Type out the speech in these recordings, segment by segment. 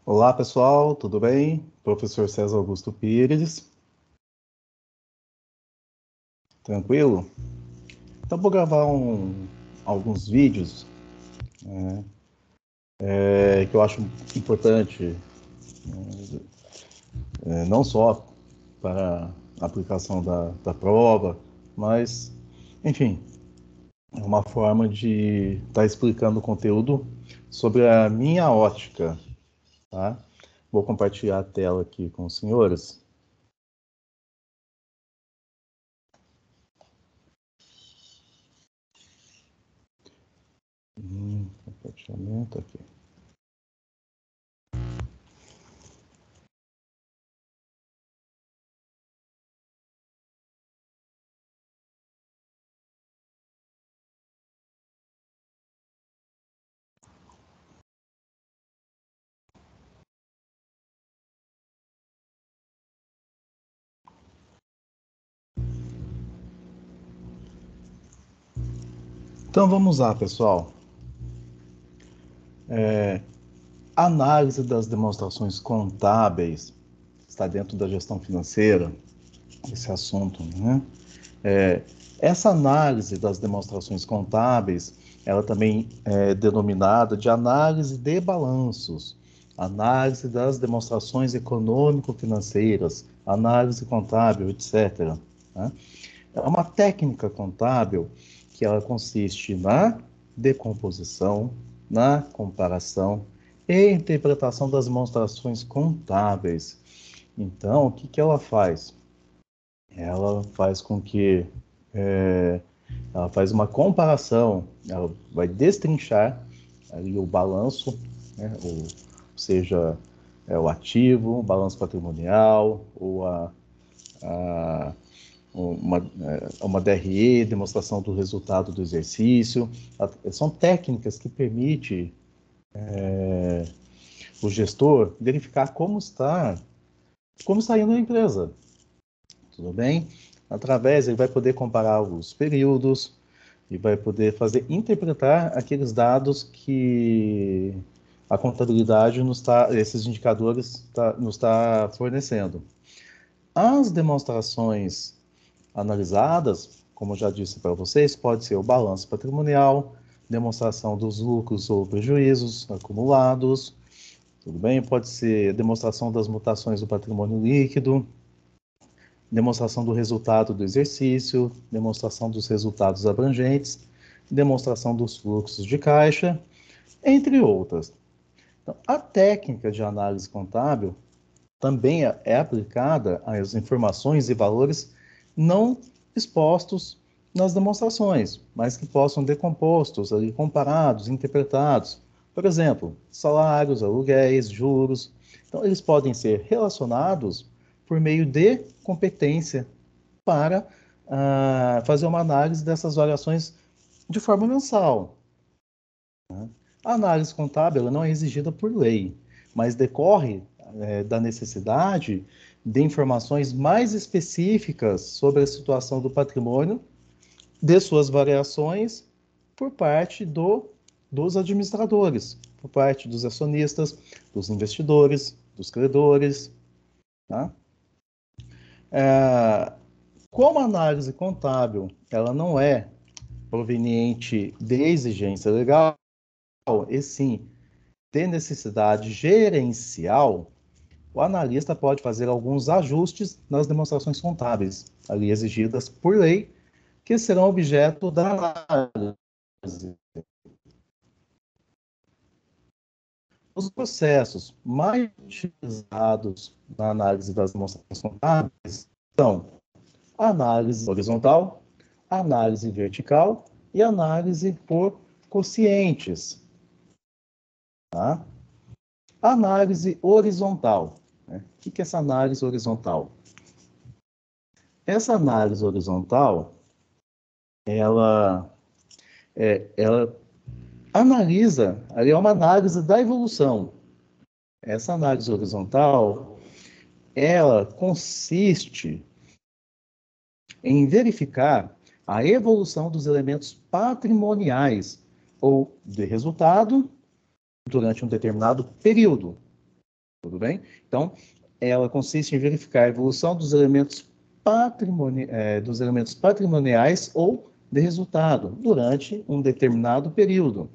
Olá, pessoal, tudo bem? Professor César Augusto Pires. Tranquilo? Então, vou gravar alguns vídeos que eu acho importante, não só para a aplicação da prova, mas, enfim, é uma forma de estar explicando o conteúdo sobre a minha ótica, tá? Vou compartilhar a tela aqui com os senhores. Compartilhamento aqui. Então, vamos lá, pessoal. Análise das demonstrações contábeis está dentro da gestão financeira, esse assunto, né? É, essa análise das demonstrações contábeis, ela também é denominada de análise de balanços, análise das demonstrações econômico-financeiras, análise contábil, etc., né? É uma técnica contábil que ela consiste na decomposição, na comparação e interpretação das demonstrações contábeis. Então, o que que ela faz? Ela faz com que ela faz uma comparação, ela vai destrinchar ali o balanço, né, ou seja, o ativo, o balanço patrimonial, ou a uma DRE, demonstração do resultado do exercício. São técnicas que permitem o gestor verificar como está indo a empresa. Tudo bem? Através, ele vai poder comparar os períodos e vai poder interpretar aqueles dados que a contabilidade esses indicadores nos está fornecendo. As demonstrações analisadas, como eu já disse para vocês, pode ser o balanço patrimonial, demonstração dos lucros ou prejuízos acumulados, tudo bem? Pode ser demonstração das mutações do patrimônio líquido, demonstração do resultado do exercício, demonstração dos resultados abrangentes, demonstração dos fluxos de caixa, entre outras. Então, a técnica de análise contábil também é aplicada às informações e valores não expostos nas demonstrações, mas que possam decompostos, ali, comparados, interpretados. Por exemplo, salários, aluguéis, juros. Então, eles podem ser relacionados por meio de competência para fazer uma análise dessas variações de forma mensal. Né? A análise contábil não é exigida por lei, mas decorre da necessidade de informações mais específicas sobre a situação do patrimônio, de suas variações, por parte dos administradores, por parte dos acionistas, dos investidores, dos credores. Tá? Como a análise contábil ela não é proveniente de exigência legal, e sim de necessidade gerencial, o analista pode fazer alguns ajustes nas demonstrações contábeis, ali exigidas por lei, que serão objeto da análise. Os processos mais utilizados na análise das demonstrações contábeis são a análise horizontal, a análise vertical e a análise por quocientes. Tá? Análise horizontal. Né? O que é essa análise horizontal? Essa análise horizontal, ela analisa, ali é uma análise da evolução. Essa análise horizontal, ela consiste em verificar a evolução dos elementos patrimoniais ou de resultado durante um determinado período. Tudo bem? Então, ela consiste em verificar a evolução dos elementos patrimoniais ou de resultado durante um determinado período.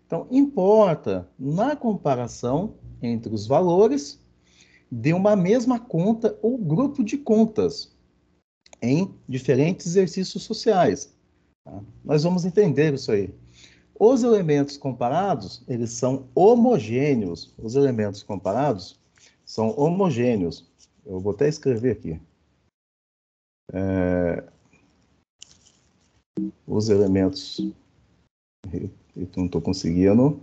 Então, importa na comparação entre os valores de uma mesma conta ou grupo de contas em diferentes exercícios sociais. Tá? Nós vamos entender isso aí. Os elementos comparados, eles são homogêneos. Os elementos comparados são homogêneos. Eu vou até escrever aqui. Os elementos... Eu não estou conseguindo.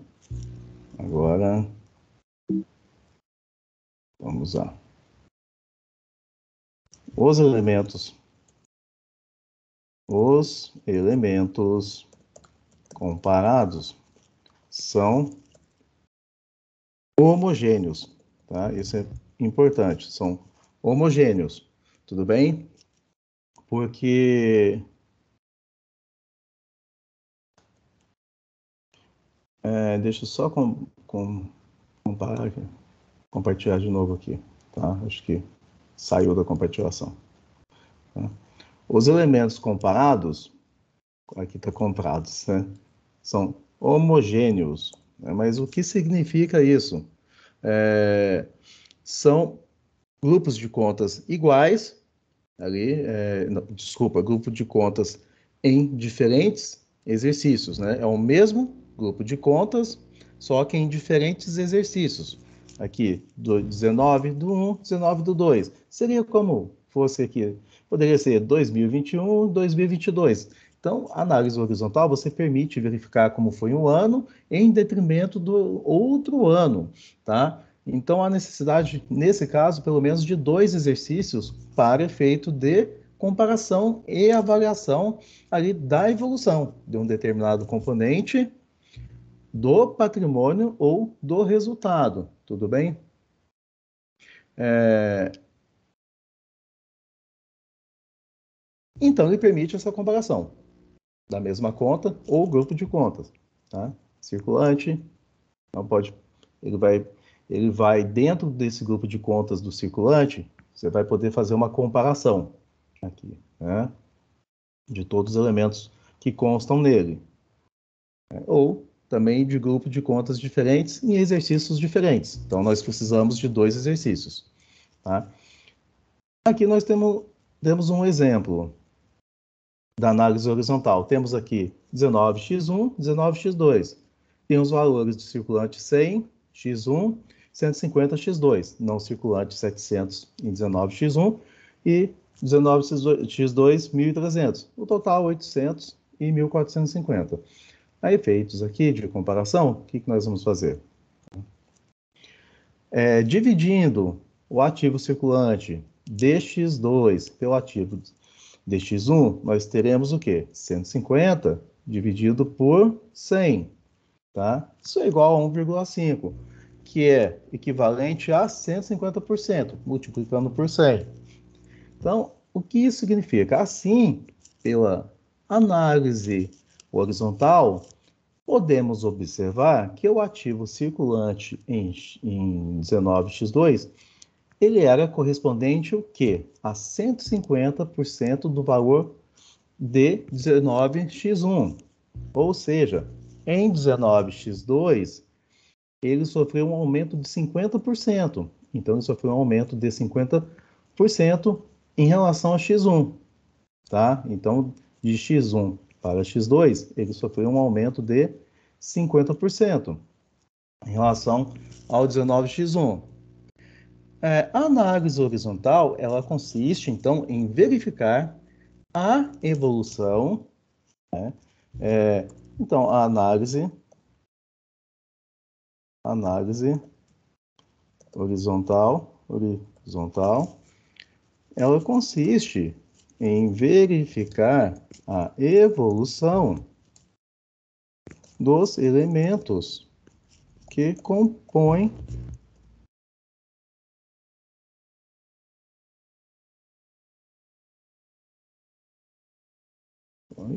Agora... Vamos lá. Os elementos comparados são homogêneos, tá? Isso é importante, são homogêneos, tudo bem? Porque deixa eu só comparar aqui, compartilhar de novo aqui, tá? Acho que saiu da compartilhação. Tá? Os elementos comparados, aqui está comparados, né? São homogêneos, né? Mas o que significa isso? São grupos de contas iguais, grupo de contas em diferentes exercícios, né? É o mesmo grupo de contas, só que em diferentes exercícios. Aqui, do 19 do 1, 19 do 2. Seria como fosse aqui, poderia ser 2021, 2022. Então, a análise horizontal, você permite verificar como foi um ano em detrimento do outro ano, tá? Então, há necessidade, nesse caso, pelo menos de 2 exercícios para efeito de comparação e avaliação ali da evolução de um determinado componente do patrimônio ou do resultado. Tudo bem? Então, ele permite essa comparação da mesma conta ou grupo de contas. Tá? Circulante, não pode, ele vai dentro desse grupo de contas do circulante, você vai poder fazer uma comparação aqui, né? De todos os elementos que constam nele. Ou também de grupo de contas diferentes em exercícios diferentes. Então, nós precisamos de 2 exercícios. Tá? Aqui nós temos um exemplo da análise horizontal. Temos aqui 19x1, 19x2. Tem os valores do circulante 100, x1, 150, x2. Não circulante 700 em 19x1 e 19x2, 1.300. O total 800 e 1.450. A efeitos aqui de comparação, o que nós vamos fazer? Dividindo o ativo circulante dx2 pelo ativo dx1, nós teremos o quê? 150 dividido por 100, tá? Isso é igual a 1,5, que é equivalente a 150%, multiplicando por 100. Então, o que isso significa? Assim, pela análise horizontal, podemos observar que o ativo circulante em 19x2, ele era correspondente ao quê? A 150% do valor de 19x1. Ou seja, em 19x2, ele sofreu um aumento de 50%. Então, ele sofreu um aumento de 50% em relação a x1. Tá? Então, de x1 para x2, ele sofreu um aumento de 50% em relação ao 19x1. A análise horizontal, ela consiste, então, em verificar a evolução, né? Então, a análise horizontal, ela consiste em verificar a evolução dos elementos que compõem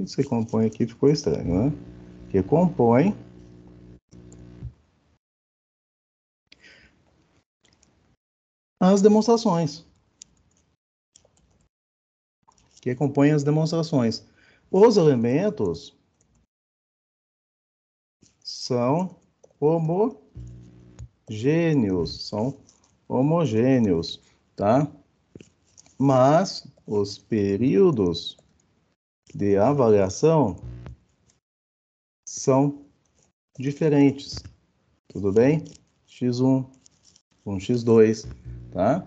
isso que compõe aqui ficou estranho, né? Que compõem as demonstrações, que compõem as demonstrações. Os elementos são homogêneos, tá? Mas os períodos de avaliação são diferentes, tudo bem? X1 com X2, tá?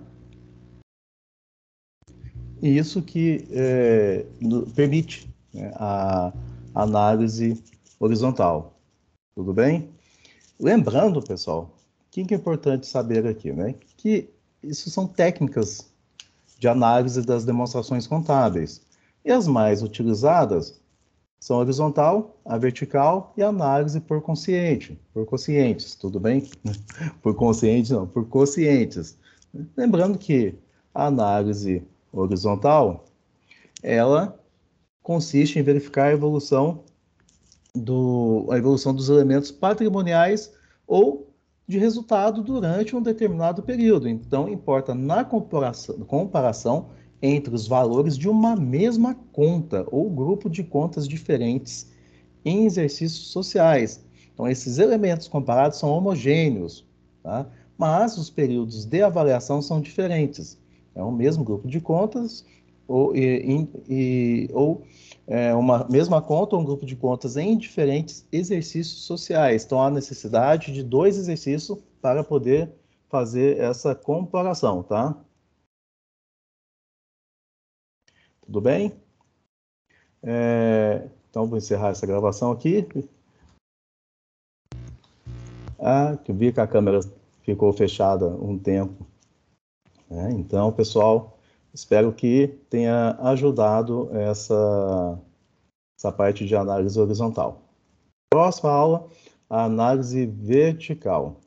E isso que permite, né, a análise horizontal, tudo bem? Lembrando, pessoal, o que é importante saber aqui, né? Que isso são técnicas de análise das demonstrações contábeis. E as mais utilizadas são a horizontal, a vertical e a análise por quocientes, tudo bem? Por consciente não, por quocientes. Lembrando que a análise horizontal, ela consiste em verificar a evolução dos elementos patrimoniais ou de resultado durante um determinado período. Então, importa na comparação entre os valores de uma mesma conta ou grupo de contas diferentes em exercícios sociais. Então, esses elementos comparados são homogêneos, tá? Mas os períodos de avaliação são diferentes. É o mesmo grupo de contas ou uma mesma conta ou um grupo de contas em diferentes exercícios sociais. Então, há necessidade de 2 exercícios para poder fazer essa comparação, tá? Tudo bem? Então, vou encerrar essa gravação aqui. Que eu vi que a câmera ficou fechada um tempo, né? Então, pessoal, espero que tenha ajudado essa parte de análise horizontal. Próxima aula, a análise vertical.